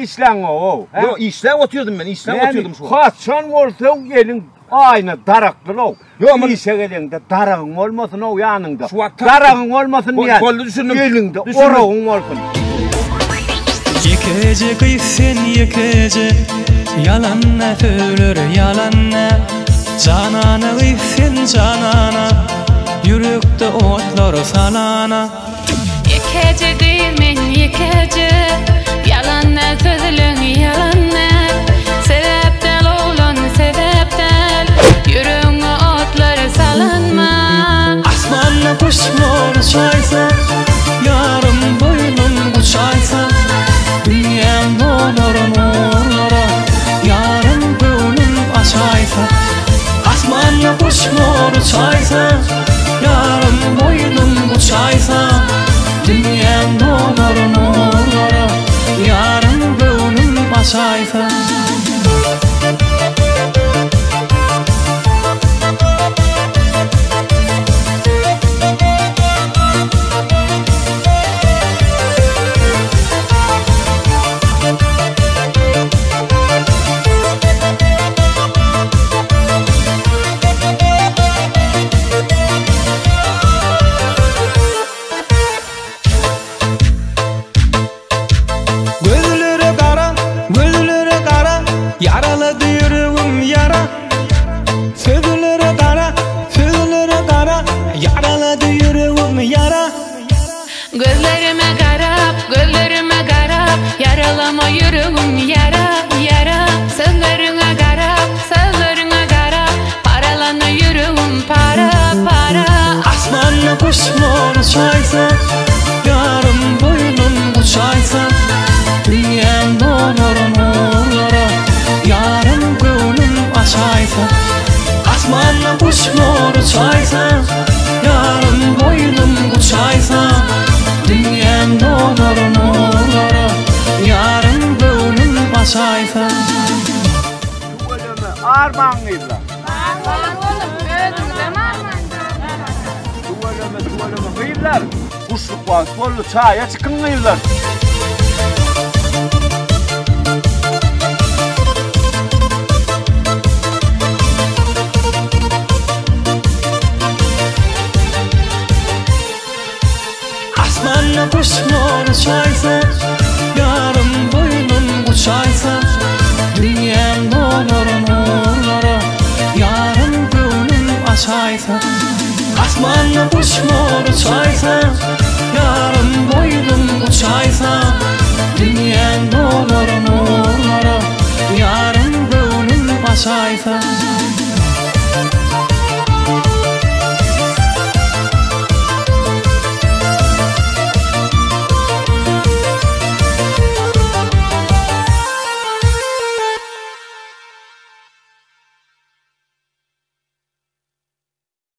işlen o. Yok işten otuyordum ben, işten otuyordum şu an. Kaçan olsan elin aynı daraklı o. Yok ama İşe elinde darağın olmasın o yanında. Şu Darağın olmasın diye. Kollu düşündüm. Elinde orağın olsun. Yekece kıyfen yekece, yalan ne söyler yalan ne. Canana kıyfen canana, yürekte otlar salana. Yekece kıymen yekece, yalan ne söyler yalan ne. Sebeptel oğlan sebeptel, yüreğine otlar salanma. Asmanla kuşlar uçaysa, yarım boynum uçaysa. Dünyam dolar nurlara, yarın gönlüm açaysa. Asmanla kuşlar uçaysa, yarın boynum uçaysa. Dünyam dolar nurlara, yarın gönlüm açaysa. Yaralı yüreğim yara, sözlere kara, yaralı yüreğim yara. Gözlerime garap, yaralama yüreğim yara, yara. Sözlerine garap, paralana yüreğim para, para. Asmanla kuşlar uçaysa, yarım boynum uçaysa. Dünyam dolar nurlara, yarın gönlüm açaysa. Asmanla kuşlar uçaysa, yarın boynum uçaysa. Dünyam dolar nurlara, yarın gönlüm açaysa. Tuvaleme armağınıyla. Tuvaleme kıyırlar. Kuşluk var, sollu çaya çıkın kıyırlar. Asmanla kuşlar uçaysa, yarın boynum uçaysa. Dünyam dolar nurlara, yarın gönlüm açaysa. Asmanla kuşlar uçaysa, yarın boynum uçaysa. Dünyam dolar nurlara, yarın gönlüm açaysa.